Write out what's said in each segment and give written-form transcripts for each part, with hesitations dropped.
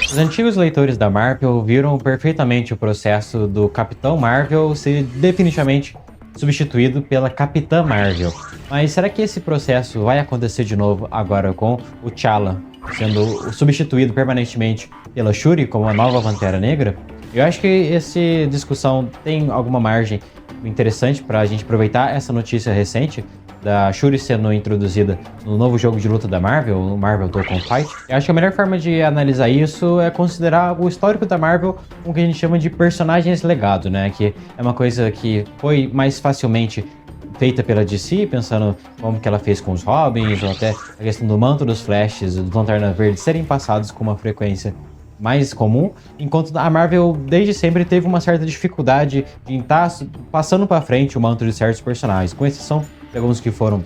Os antigos leitores da Marvel viram perfeitamente o processo do Capitão Marvel ser definitivamente substituído pela Capitã Marvel. Mas será que esse processo vai acontecer de novo agora com o T'Challa sendo substituído permanentemente pela Shuri como a nova Pantera Negra? Eu acho que essa discussão tem alguma margem interessante para a gente aproveitar essa notícia recente da Shuri sendo introduzida no novo jogo de luta da Marvel, o Marvel Dokkan Fight. Eu acho que a melhor forma de analisar isso é considerar o histórico da Marvel com o que a gente chama de personagens legado, né? Que é uma coisa que foi mais facilmente feita pela DC, pensando como que ela fez com os Robins, ou até a questão do manto dos Flashes, do Lanterna Verde serem passados com uma frequência mais comum, enquanto a Marvel desde sempre teve uma certa dificuldade em estar passando para frente o manto de certos personagens, com exceção de alguns que foram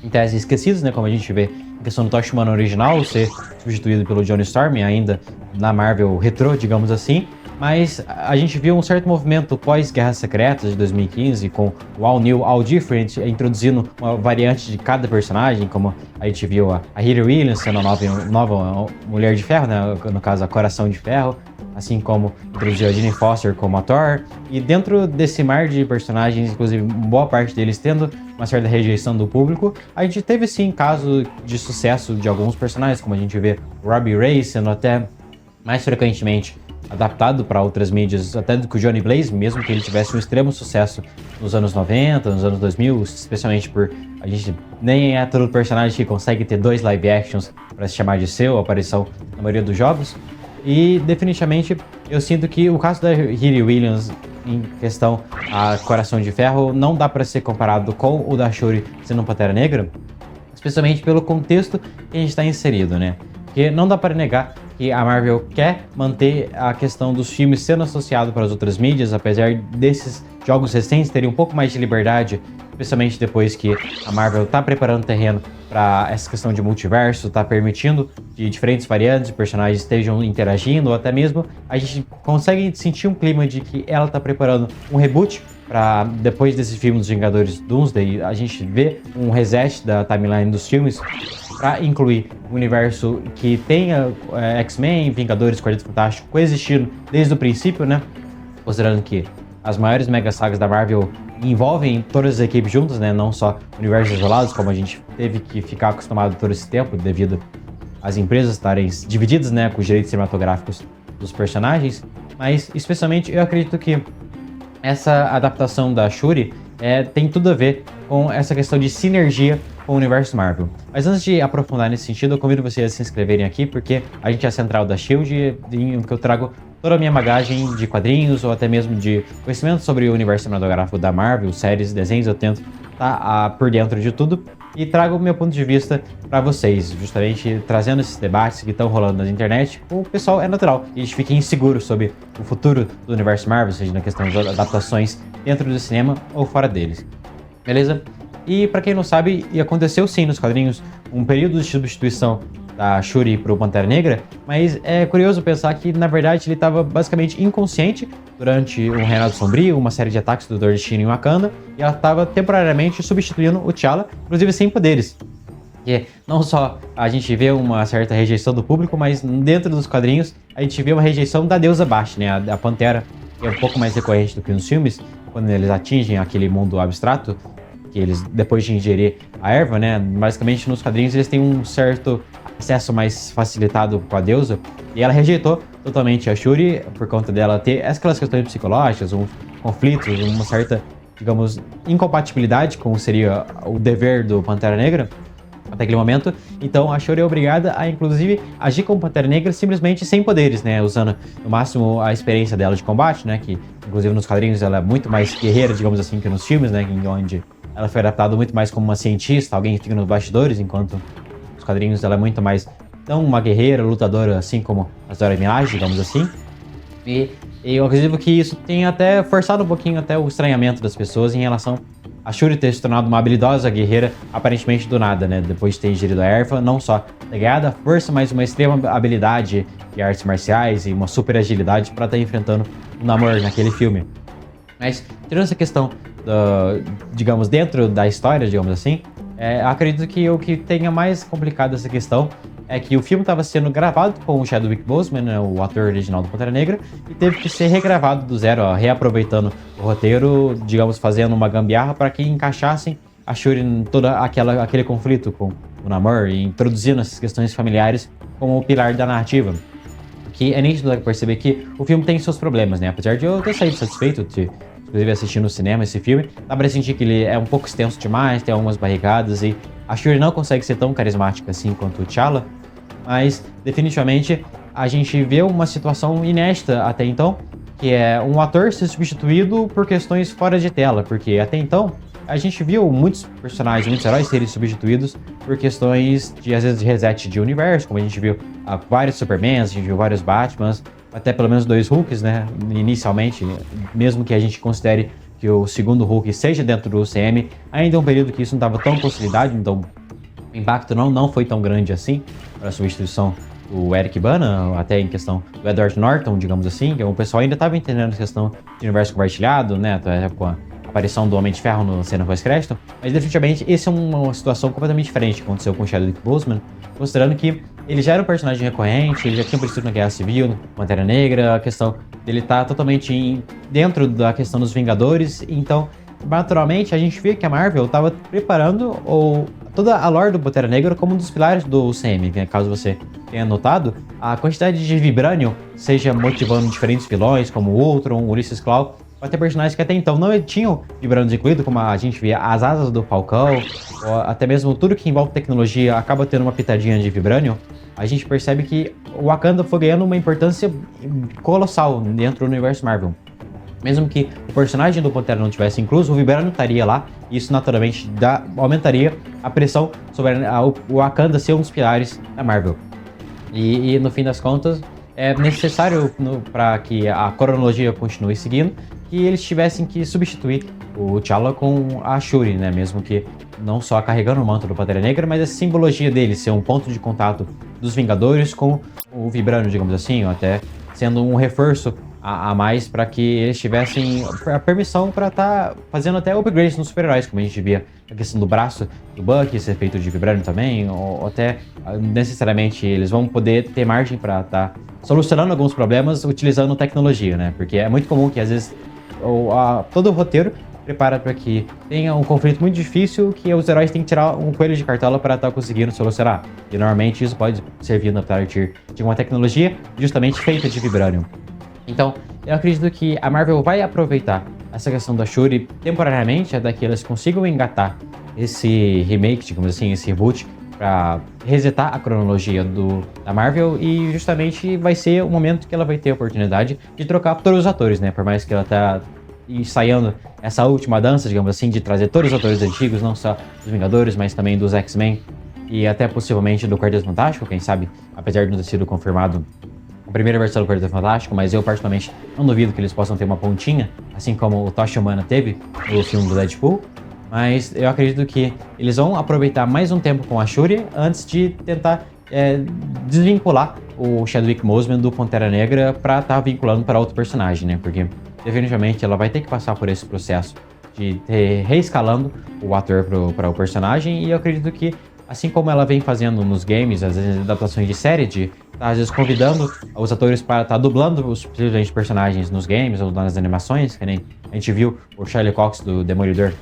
em tese esquecidos, né, como a gente vê a questão do Tocha Humana original ser substituído pelo Johnny Storm, ainda na Marvel retrô, digamos assim. Mas a gente viu um certo movimento pós-Guerras Secretas de 2015, com o All New, All Different, introduzindo uma variante de cada personagem, como a gente viu a Riri Williams sendo a nova Mulher de Ferro, né? No caso, a Coração de Ferro, assim como introduziu a Jane Foster como a Thor. E dentro desse mar de personagens, inclusive boa parte deles tendo uma certa rejeição do público, a gente teve sim caso de sucesso de alguns personagens, como a gente vê o Robbie Ray sendo até mais frequentemente adaptado para outras mídias, até do que o Johnny Blaze, mesmo que ele tivesse um extremo sucesso nos anos 90, nos anos 2000, especialmente por a gente nem é todo personagem que consegue ter 2 live actions para se chamar de seu, aparição na maioria dos jogos. E definitivamente eu sinto que o caso da Riri Williams em questão a Coração de Ferro não dá para ser comparado com o da Shuri sendo um Pantera Negra, especialmente pelo contexto que a gente está inserido, né? Porque não dá para negar que a Marvel quer manter a questão dos filmes sendo associado para as outras mídias, apesar desses jogos recentes terem um pouco mais de liberdade, especialmente depois que a Marvel está preparando o terreno para essa questão de multiverso, está permitindo que diferentes variantes de personagens estejam interagindo, ou até mesmo a gente consegue sentir um clima de que ela está preparando um reboot para depois desse filme dos Vingadores Doomsday, a gente vê um reset da timeline dos filmes para incluir um universo que tenha X-Men, Vingadores, Quarteto Fantástico coexistindo desde o princípio, né? Considerando que as maiores mega sagas da Marvel envolvem todas as equipes juntas, né? Não só universos isolados, como a gente teve que ficar acostumado todo esse tempo devido às empresas estarem divididas, né? Com os direitos cinematográficos dos personagens. Mas, especialmente, eu acredito que essa adaptação da Shuri tem tudo a ver com essa questão de sinergia com o universo Marvel. Mas antes de aprofundar nesse sentido, eu convido vocês a se inscreverem aqui, porque a gente é a central da SHIELD, em que eu trago toda a minha bagagem de quadrinhos ou até mesmo de conhecimento sobre o universo cinematográfico da Marvel, séries, desenhos. Eu tento estar por dentro de tudo e trago o meu ponto de vista para vocês, justamente trazendo esses debates que estão rolando na internet. O pessoal é natural e a gente fica inseguro sobre o futuro do universo Marvel, seja na questão das adaptações dentro do cinema ou fora deles. Beleza? E para quem não sabe, aconteceu sim nos quadrinhos um período de substituição da Shuri pro Pantera Negra, mas é curioso pensar que, na verdade, ele estava basicamente inconsciente durante um reinado sombrio, uma série de ataques do Destino em Wakanda, e ela estava temporariamente substituindo o T'Challa, inclusive sem poderes. E não só a gente vê uma certa rejeição do público, mas dentro dos quadrinhos a gente vê uma rejeição da deusa Bast, né? A Pantera, que é um pouco mais recorrente do que nos filmes, quando eles atingem aquele mundo abstrato, que eles, depois de ingerir a erva, né? Basicamente nos quadrinhos eles têm um certo acesso mais facilitado com a deusa, e ela rejeitou totalmente a Shuri por conta dela ter aquelas questões psicológicas, uns conflitos, uma certa, digamos, incompatibilidade com seria o dever do Pantera Negra até aquele momento. Então a Shuri é obrigada a, inclusive, agir como Pantera Negra simplesmente sem poderes, né? Usando no máximo a experiência dela de combate, né? Que inclusive nos quadrinhos ela é muito mais guerreira, digamos assim, que nos filmes, né? Onde ela foi adaptada muito mais como uma cientista, alguém que fica nos bastidores, enquanto nos quadrinhos ela é muito mais tão uma guerreira, lutadora, assim como a Dora Milaje, digamos assim. E eu acredito que isso tem até forçado um pouquinho até o estranhamento das pessoas em relação a Shuri ter se tornado uma habilidosa guerreira, aparentemente do nada, né? Depois de ter ingerido a erva, não só ter ganhado a força, mas uma extrema habilidade de artes marciais e uma super agilidade para estar enfrentando o Namor naquele filme. Mas, tirando essa questão, digamos, dentro da história, digamos assim, acredito que o que tenha mais complicado essa questão é que o filme estava sendo gravado com o Chadwick Boseman, né, o ator original do Pantera Negra, e teve que ser regravado do zero, ó, reaproveitando o roteiro, digamos, fazendo uma gambiarra para que encaixassem a Shuri em aquele conflito com o Namor e introduzindo essas questões familiares como o pilar da narrativa. Que é nítido perceber que o filme tem seus problemas, né? Apesar de eu ter saído satisfeito de, inclusive, assistir no cinema esse filme, dá pra sentir que ele é um pouco extenso demais, tem algumas barrigadas e a Shuri não consegue ser tão carismática assim quanto o T'Challa, mas definitivamente a gente vê uma situação inédita até então, que é um ator ser substituído por questões fora de tela, porque até então a gente viu muitos personagens, muitos heróis serem substituídos por questões de, às vezes, de reset de universo, como a gente viu vários Supermans, a gente viu vários Batmans, até pelo menos 2 Hulks, né, inicialmente, mesmo que a gente considere que o segundo Hulk seja dentro do UCM, ainda é um período que isso não estava tão consolidado, então o impacto não foi tão grande assim para a substituição do Eric Bana, até em questão do Edward Norton, digamos assim, que o pessoal ainda estava entendendo a questão de universo compartilhado, né, até com a aparição do Homem de Ferro no cena pós-crédito, mas definitivamente essa é uma situação completamente diferente que aconteceu com o Chadwick Boseman, considerando que ele já era um personagem recorrente, ele já tinha aparecido na Guerra Civil, no Pantera Negra, a questão dele tá totalmente dentro da questão dos Vingadores, então, naturalmente, a gente vê que a Marvel estava preparando toda a lore do Pantera Negra como um dos pilares do UCM, né? Caso você tenha notado, a quantidade de Vibranium, seja motivando diferentes vilões, como o Ultron, Ulysses Klaue, até personagens que até então não tinham Vibranium incluído, como a gente via as asas do Falcão, ou até mesmo tudo que envolve tecnologia acaba tendo uma pitadinha de Vibranium, a gente percebe que o Wakanda foi ganhando uma importância colossal dentro do universo Marvel. Mesmo que o personagem do Pantera não tivesse incluso, o Vibranium estaria lá, e isso naturalmente aumentaria a pressão sobre o Wakanda ser um dos pilares da Marvel. E no fim das contas, é necessário para que a cronologia continue seguindo, que eles tivessem que substituir o T'Challa com a Shuri, né? Mesmo que não só carregando o manto do Pantera Negra, mas a simbologia dele ser um ponto de contato dos Vingadores com o Vibranium, digamos assim, ou até sendo um reforço a mais para que eles tivessem a permissão para estar fazendo até upgrades nos super-heróis, como a gente via a questão do braço do Bucky ser feito de Vibranium também, ou até necessariamente eles vão poder ter margem para estar solucionando alguns problemas utilizando tecnologia, né? Porque é muito comum que às vezes todo o roteiro prepara para que tenha um conflito muito difícil que os heróis têm que tirar um coelho de cartola para estar conseguindo solucionar. E normalmente isso pode servir a partir de uma tecnologia justamente feita de Vibranium. Então, eu acredito que a Marvel vai aproveitar essa questão da Shuri temporariamente, até que elas consigam engatar esse remake, digamos assim, esse reboot, para resetar a cronologia da Marvel, e justamente vai ser o momento que ela vai ter a oportunidade de trocar todos os atores, né? Por mais que ela tá ensaiando essa última dança, digamos assim, de trazer todos os atores antigos, não só dos Vingadores, mas também dos X-Men e até possivelmente do Quarteto Fantástico, quem sabe, apesar de não ter sido confirmado a primeira versão do Quarteto Fantástico, mas eu particularmente não duvido que eles possam ter uma pontinha, assim como o Tocha Humana teve no filme do Deadpool. Mas eu acredito que eles vão aproveitar mais um tempo com a Shuri antes de tentar desvincular o Chadwick Boseman do Pantera Negra para estar vinculando para outro personagem, né? Porque definitivamente ela vai ter que passar por esse processo de reescalando o ator para o personagem, e eu acredito que, assim como ela vem fazendo nos games, às vezes adaptações de série, de às vezes convidando os atores para estar dublando os personagens nos games ou nas animações, que nem a gente viu o Charlie Cox do Demolidor,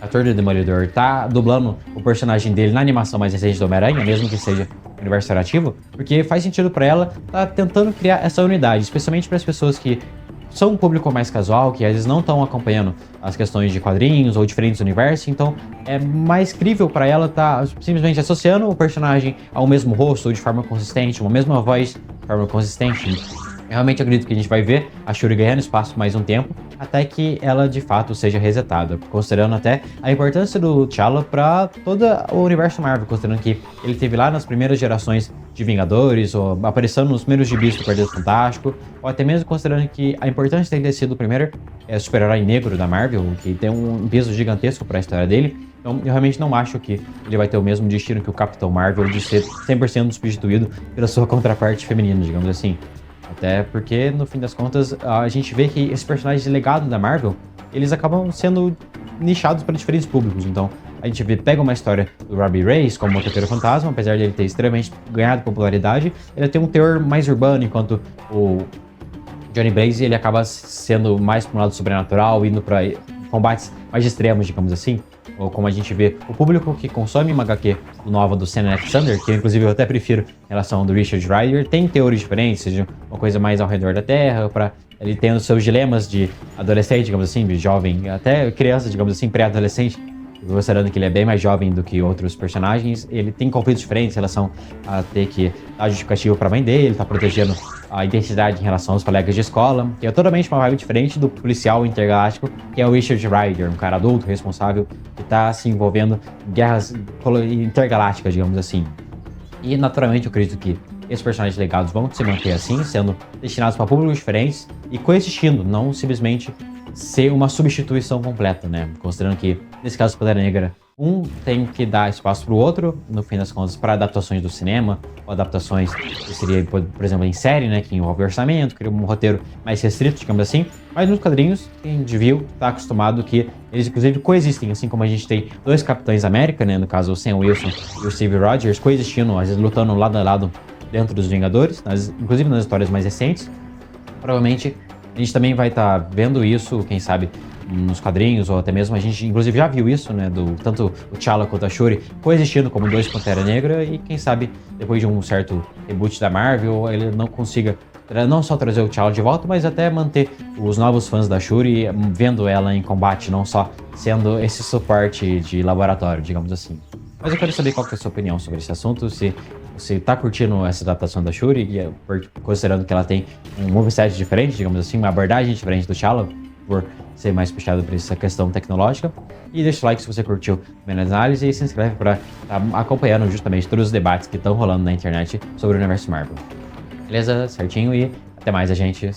ator do Demolidor, tá dublando o personagem dele na animação mais recente do Homem-Aranha, mesmo que seja universo narrativo, porque faz sentido para ela tá tentando criar essa unidade, especialmente para as pessoas que são um público mais casual, que às vezes não estão acompanhando as questões de quadrinhos ou diferentes universos, então é mais crível para ela estar simplesmente associando o personagem ao mesmo rosto, ou de forma consistente, uma mesma voz de forma consistente. Eu realmente acredito que a gente vai ver a Shuri ganhando espaço mais um tempo, até que ela de fato seja resetada, considerando até a importância do T'Challa para todo o universo Marvel, considerando que ele teve lá nas primeiras gerações de Vingadores, ou aparecendo nos primeiros gibis do Quarteto Fantástico, ou até mesmo considerando que a importância dele ter sido o primeiro super-herói negro da Marvel, que tem um peso gigantesco para a história dele. Então, eu realmente não acho que ele vai ter o mesmo destino que o Capitão Marvel, de ser 100% substituído pela sua contraparte feminina, digamos assim. Até porque, no fim das contas, a gente vê que esses personagens de legado da Marvel, eles acabam sendo nichados para diferentes públicos. Então, a gente pega uma história do Robbie Reyes como motoqueiro fantasma, apesar de ele ter extremamente ganhado popularidade, ele tem um teor mais urbano, enquanto o Johnny Blaze ele acaba sendo mais para um lado sobrenatural, indo para combates mais extremos, digamos assim. Ou como a gente vê, o público que consome uma HQ nova do Sam Alexander, que inclusive eu até prefiro em relação ao do Richard Rider, tem teorias diferentes, seja uma coisa mais ao redor da Terra, para ele tem os seus dilemas de adolescente, digamos assim, de jovem, até criança, digamos assim, pré-adolescente, considerando que ele é bem mais jovem do que outros personagens. Ele tem conflitos diferentes em relação a ter que dar justificativo para a mãe dele, tá protegendo a identidade em relação aos colegas de escola, que é totalmente uma vibe diferente do policial intergaláctico, que é o Richard Rider, um cara adulto, responsável, que tá se envolvendo em guerras intergalácticas, digamos assim. E, naturalmente, eu acredito que esses personagens legados vão se manter assim, sendo destinados para públicos diferentes e coexistindo, não simplesmente ser uma substituição completa, né? Considerando que, nesse caso, Pantera Negra, um tem que dar espaço pro outro, no fim das contas, para adaptações do cinema, ou adaptações que seria, por exemplo, em série, né? Que envolve orçamento, cria um roteiro mais restrito, digamos assim. Mas nos quadrinhos, quem viu, tá acostumado que eles, inclusive, coexistem, assim como a gente tem dois Capitães América, né? No caso, o Sam Wilson e o Steve Rogers, coexistindo, às vezes lutando lado a lado dentro dos Vingadores, inclusive nas histórias mais recentes. Provavelmente a gente também vai estar vendo isso, quem sabe, nos quadrinhos, ou até mesmo a gente, inclusive, já viu isso, né? Tanto o T'Challa quanto a Shuri coexistindo como dois Pantera Negra, e quem sabe, depois de um certo reboot da Marvel, ele não consiga não só trazer o T'Challa de volta, mas até manter os novos fãs da Shuri vendo ela em combate, não só sendo esse suporte de laboratório, digamos assim. Mas eu quero saber qual que é a sua opinião sobre esse assunto, se você tá curtindo essa adaptação da Shuri, considerando que ela tem um moveset diferente, digamos assim, uma abordagem diferente do T'Challa, por ser mais puxado por essa questão tecnológica. E deixa o like se você curtiu a minha análise e se inscreve para estar acompanhando justamente todos os debates que estão rolando na internet sobre o universo Marvel. Beleza? Certinho? E até mais, gente.